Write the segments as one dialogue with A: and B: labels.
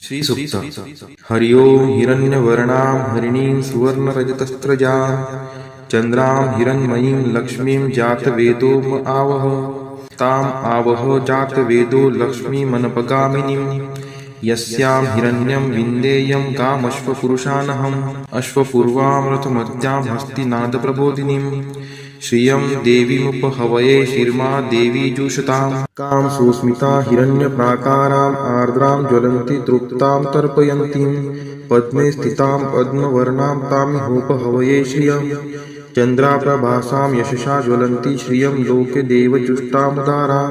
A: श्रीसूक्त हरि ओं हिरण्यवर्णां हरिणीं सुवर्णरजतस्रजां चन्द्रां हिरण्मयीं लक्ष्मीं जातवेदो म आवह ताम् आवह जातवेदो लक्ष्मीमनपगामिनीं यस्यां हिरण्यं विन्देयं कामश्वपुरुषानहम् अश्वपूर्वां रथमत्यां हस्तिनादप्रबोधिनीं श्रियं देवीमुपहवये शिर्मा देवी जुषतां कां सुस्मिता हिरण्यप्राकाराम् आर्द्रां ज्वलन्ति तृप्तां तर्पयन्तीं पद्मे स्थितां पद्मवर्णां तामिहोपहवये श्रियं चन्द्राप्रभासां यशसा ज्वलन्ति श्रियं लोके देवजुष्टामुदारां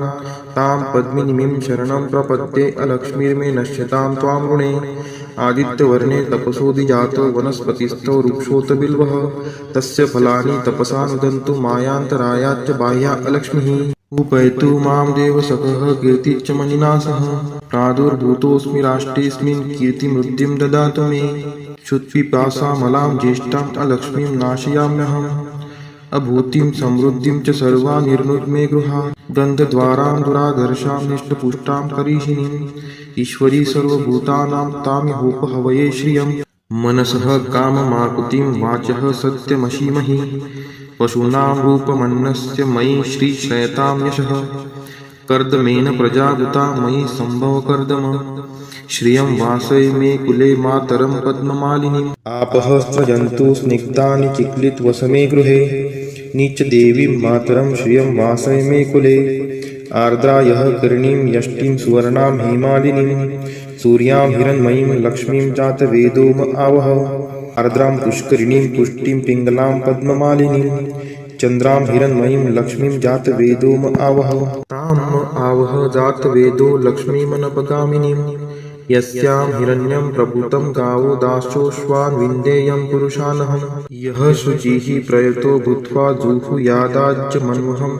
A: तां पद्मिनीं शरणं प्रपद्ये अलक्ष्मीर्मे नश्यतां त्वां ऋणे आदित्यवर्णे तपसोऽधिजातो वनस्पतिस्थो वृक्षोत बिल्वः तस्य फलानि तपसा नुदन्तु मायान्तरायाच्च बाह्या अलक्ष्मीः उपैतु मां देवसखः कीर्तिश्च मणिना सह प्रादुर्भूतोऽस्मि राष्ट्रेऽस्मिन् कीर्तिमृद्धिं ददातु मे क्षुत्पिपासामलां ज्येष्ठाम् अलक्ष्मीं नाशयाम्यहम् अभूतिं समृद्धिं च सर्वा निर्नुद्मे गृहात् गन्धद्वारां दुराधर्षां निष्टपुष्टां करीषिणीम् ईश्वरी सर्वभूतानां तामिहोपहवये श्रियं मनसः काममाकुतिं वाचः सत्यमशीमहि पशूनां रूपमन्नस्य मयि श्रीश्रयतां यशः कर्दमेन प्रजाभूता मयि सम्भवकर्दम श्रियं वासय मे कुले मातरं पद्ममालिनीम् आपः स्रजन्तु स्निग्धानि चिक्लितवसमे गृहे नीचदेवीं मातरं श्रियं वासय मे कुले आर्द्रायः कर्णीं यष्टिं सुवर्णां हेमालिनीं सूर्यां हिरण्मयीं लक्ष्मीं जातवेदो म आवह आर्द्रां पुष्करिणीं पुष्टिं पिङ्गलां पद्ममालिनीं चन्द्रां हिरण्मयीं लक्ष्मीं जातवेदो म आवह तां म आवह जातवेदो लक्ष्मीमनपगामिनीं यस्यां हिरण्यं प्रभूतं गावो दाशोऽश्वान् विन्देयं पुरुषानहम् यः शुचिः प्रयतो भूत्वा जुहुयादाज्यमन्वहं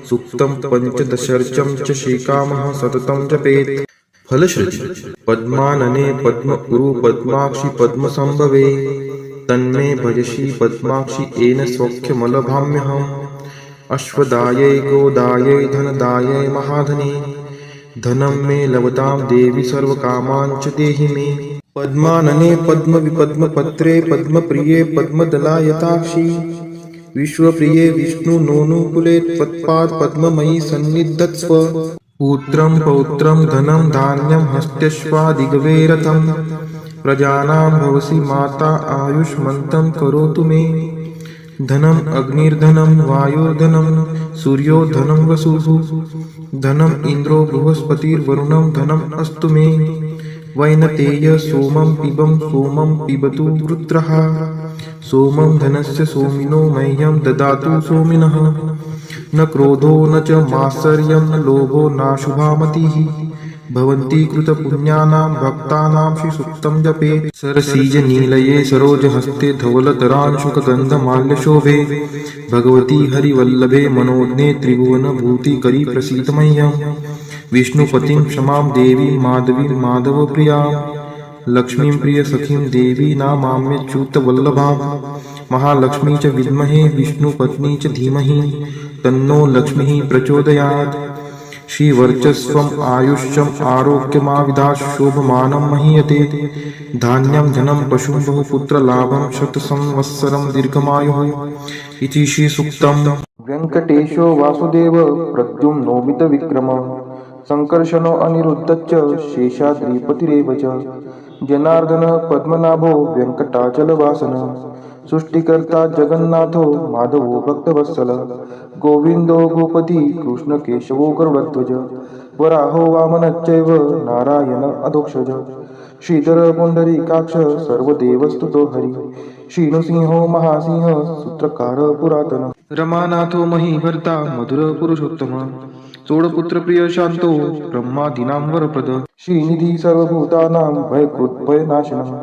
A: सूक्तं पञ्चदशर्चं च श्रीकामः सततं जपेत् फलश्रुति पद्मानने पद्मपुरु पद्माक्षि पद्मसंभवे तन्मे भजसि पद्माक्षि येन सौख्यमलभाम्यहम् अश्वदायै गोदायै धनदायै महाधने धनं मे लभतां देवी सर्वकामान् च देहि मे पद्मानने पद्मविपद्मपत्रे पद्मप्रिये पद्मदलायताक्षी विश्वप्रिये विष्णुनोनुकुले त्वत्पाद पद्ममयी सन्निधत्स्व पुत्रं पौत्रं धनं धान्यं हस्त्यश्वादिगवे रथं प्रजानां भवसि माता आयुष्मन्तं करोतु मे धनम् अग्निर्धनं वायुर्धनं सूर्यो धनं वसुः धनम् इन्द्रो बृहस्पतिर्वरुणं धनम् अस्तु मे वैनतेय सोमं पिबतु रुद्रः सोमं धनस्य सोमिनो मह्यं ददातु सोमिनः न क्रोधो न च मात्सर्यं न लोभो नाशुभा मतिः भवन्ति कृतपुण्यानां भक्तानां श्रीसूक्तं जपेत् सरसीजनीलये सरोजहस्ते धवलतरांशुकगन्धमाल्यशोभे भगवती हरिवल्लभे मनोज्ञे त्रिभुवनभूतिकरी प्रसीद मह्यं विष्णुपतिं क्षमां देवीं माधवीं माधवप्रियां लक्ष्मीं प्रियसखीं देवी नामाम्यच्युतवल्लभां महालक्ष्मी च विद्महे विष्णुपत्नी च धीमहि तन्नो लक्ष्मीः प्रचोदयात् श्रीवर्चस्वम् आयुष्यम् आरोग्यमाविधात् शोभमानं महीयते धान्यं धनं पशुं बहुपुत्रलाभं शतसंवत्सरं दीर्घमायुः इति श्रीसूक्तम् वेङ्कटेशो वासुदेव प्रद्युम्नोमितविक्रम सङ्कर्षणो अनिरुद्धश्च शेषाद्रिपतिरेव च जनार्दन पद्मनाभो वेङ्कटाचलवासनः सृष्टिकर्ता जगन्नाथो माधवो भक्तवत्सल गोविन्दो गोपति कृष्णकेशवो गरुडध्वज वराहो वामनश्चैव नारायण अधोक्षज श्रीधर पुण्डरीकाक्ष सर्वदेवस्तुतो हरि श्रीनृसिंहो महासिंह सूत्रकार पुरातन रमानाथो महीभर्ता मधुर पुरुषोत्तम सोडपुत्रप्रिय शान्तो ब्रह्मादीनां वरप्रद श्रीनिधि सर्वभूतानां भयकृद्भयनाशनः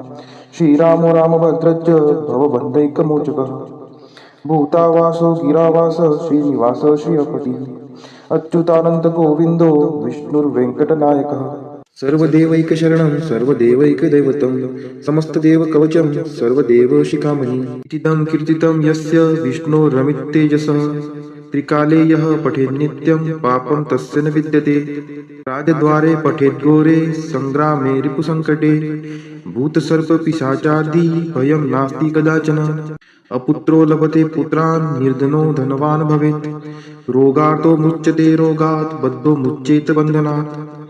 A: श्रीरामो रामभद्रश्च भवबन्धैकमोचकः भूतावासो गिरावास श्रीनिवास श्रियपतिः अच्युतानन्दगोविन्दो विष्णुर्वेङ्कटनायकः सर्वदेवैकशरणं सर्वदेवैकदैवतं समस्तदेवकवचं सर्वदेवशिखामणि इतीदं कीर्तितं यस्य विष्णोरमिततेजसः त्रिकाले यः पठेत् नित्यं पापं तस्य न विद्यते। राजद्वारे पठेत् घोरे संग्रामे रिपुसङ्कटे। भूतसर्पपिशाचादि भयं नास्ति कदाचन। अपुत्रो लभते पुत्रान् निर्धनो धनवान् भवेत्। रोगार्तो मुच्यते रोगात् बद्धो मुच्येत बन्धनात्।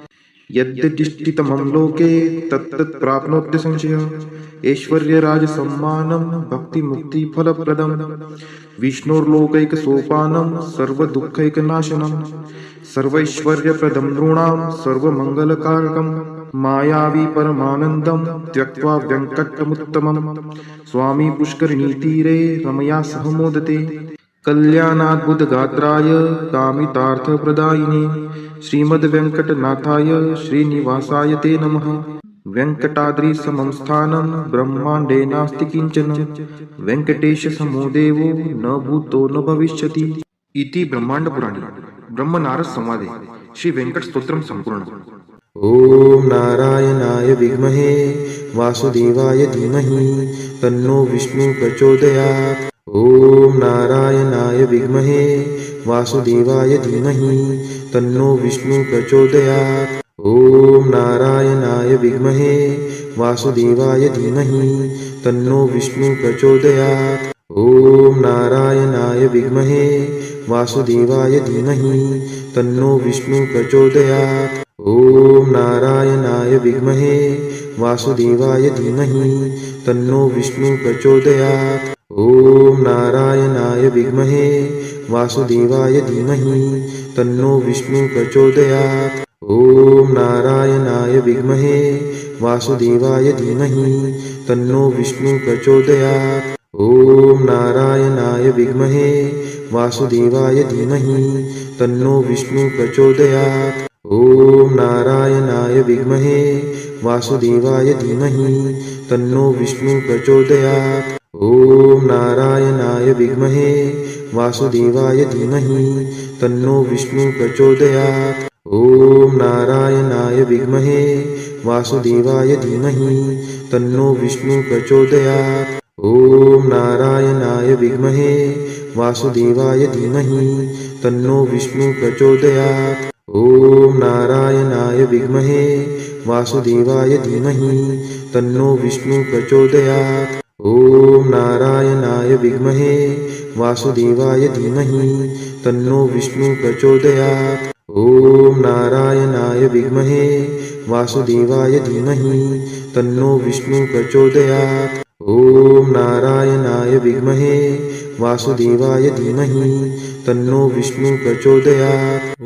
A: यद्यदिष्टितमं लोके तत्तत् प्राप्नोत्य संशयः। ऐश्वर्यराजसम्मानं भक्तिमुक्तिफलप्रदं। विष्णोर्लोकैकसोपानं सर्वदुःखैकनाशनं। सर्वैश्वर्यप्रदं नृणां सर्वमङ्गलकारकं। मायावी परमानन्दं त्यक्त्वा व्यङ्कटमुत्तमं। स्वामी पुष्करिणीतीरे रमया सह मोदते। कल्याणाद्भुतगात्राय कामितार्थप्रदायिने श्रीमद्वेङ्कटनाथाय श्रीनिवासाय ते नमः। वेङ्कटाद्रिसमं स्थानं ब्रह्माण्डे नास्ति किञ्चन। वेङ्कटेशसमो देवो न भूतो न भविष्यति। इति ब्रह्माण्डपुराणे ब्रह्मनारद संवादे श्री वेङ्कटस्तोत्रं सम्पूर्णम्।
B: ॐ नारायणाय विद्महे वासुदेवाय धीमहि तन्नो विष्णु प्रचोदयात्। ॐ नारायणाय विद्महे वासुदेवाय धीमहि तन्नो विष्णु प्रचोदयात्। ॐ नारायणाय विद्महे वासुदेवाय धीमहि तन्नो विष्णु प्रचोदयात्। ॐ नारायणाय विद्महे वासुदेवाय धीमहि तन्नो विष्णु प्रचोदयात्। ॐ नारायणाय विद्महे वासुदेवाय धीमहि तन्नो विष्णु प्रचोदयात्। ॐ नारायणाय विद्महे वासुदेवाय धीमहि तन्नो विष्णु प्रचोदयात्। ॐ नारायणाय विद्महे वासुदेवाय धीमहि तन्नो विष्णु प्रचोदयात्। ॐ नारायणाय विद्महे वासुदेवाय धीमहि तन्नो विष्णु प्रचोदयात्। ॐ नारायणाय विद्महे वासुदेवाय धीमहि तन्नो विष्णु प्रचोदयात्। ॐ नारायणाय विद्महे वासुदेवाय धीमहि तन्नो विष्णु प्रचोदयात्। ॐ नारायणाय विद्महे वासुदेवाय धीमहि तन्नो विष्णु प्रचोदयात्। ॐ नारायणाय विद्महे वासुदेवाय धीमहि तन्नो विष्णु प्रचोदयात्। ॐ नारायणाय विद्महे वासुदेवाय धीमहि तन्नो विष्णु प्रचोदयात्। ॐ नारायणाय विद्महे वासुदेवाय धीमहि तन्नो विष्णु प्रचोदयात्। ॐ नारायणाय विद्महे वासुदेवाय धीमहि तन्नो विष्णु प्रचोदयात्। ॐ नारायणाय विद्महे वासुदेवाय धीमहि तन्नो विष्णु प्रचोदयात्।
A: ॐ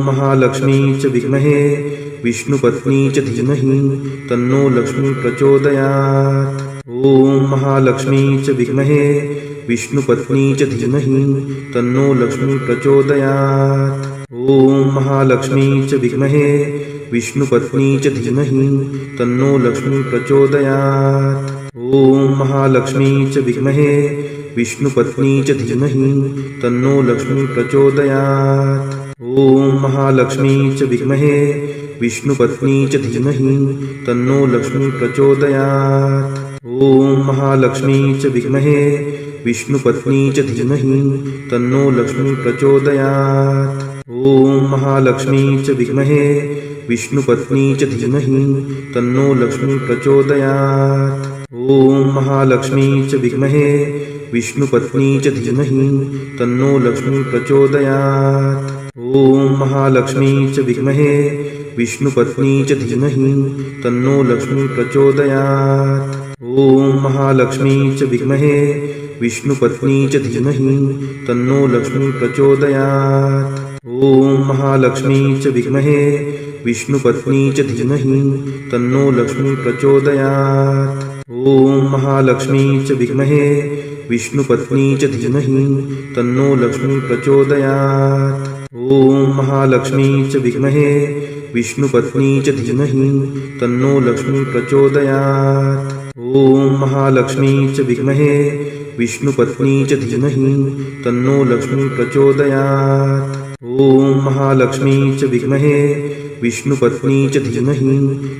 A: महालक्ष्मी च विद्महे विष्णुपत्नी च धीमहि तन्नो लक्ष्मी प्रचोदयात्। ॐ महालक्ष्मी च विद्महे विष्णुपत्नी च धीमहि तन्नो लक्ष्मी प्रचोदयात्। ॐ महालक्ष्मी च विद्महे विष्णुपत्नी च धीमहि तन्नो लक्ष्मी प्रचोदयात्। ॐ महालक्ष्मी च विद्महे विष्णुपत्नी च धीमहि तन्नो लक्ष्मी प्रचोदयात्। ॐ महालक्ष्मी च विद्महे विष्णुपत्नी च धीमहि तन्नो लक्ष्मी प्रचोदयात्। ॐ महालक्ष्मी च विद्महे विष्णुपत्नी च धीमहि तन्नो लक्ष्मी प्रचोदयात्। ॐ महालक्ष्मी च विद्महे विष्णुपत्नी च धीमहि तन्नो लक्ष्मी प्रचोदयात्। ॐ महालक्ष्मी च विद्महे विष्णुपत्नी च धीमहि तन्नो लक्ष्मी प्रचोदयात्। ॐ महालक्ष्मी च विद्महे विष्णुपत्नी च धीमहि तन्नो लक्ष्मी प्रचोदयात्। ॐ महालक्ष्मी च विद्महे विष्णुपत्नी च धीमहि तन्नो लक्ष्मी प्रचोदयात्। ॐ महालक्ष्मी च विद्महे विष्णुपत्नी च धीमहि तन्नो लक्ष्मी प्रचोदयात्। ॐ महालक्ष्मी च विद्महे विष्णुपत्नी च धीमहि तन्नो लक्ष्मी प्रचोदयात्। ॐ महालक्ष्मी च विद्महे विष्णुपत्नी च धीमहि तन्नो लक्ष्मी प्रचोदयात्। ॐ महालक्ष्मी च विद्महे विष्णुपत्नी च धीमहि तन्नो लक्ष्मी प्रचोदयात्। ॐ महालक्ष्मी च विद्महे विष्णुपत्नी च धीमहि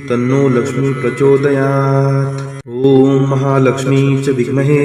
A: तन्नो लक्ष्मी प्रचोदयात्। ॐ महालक्ष्मी च विद्महे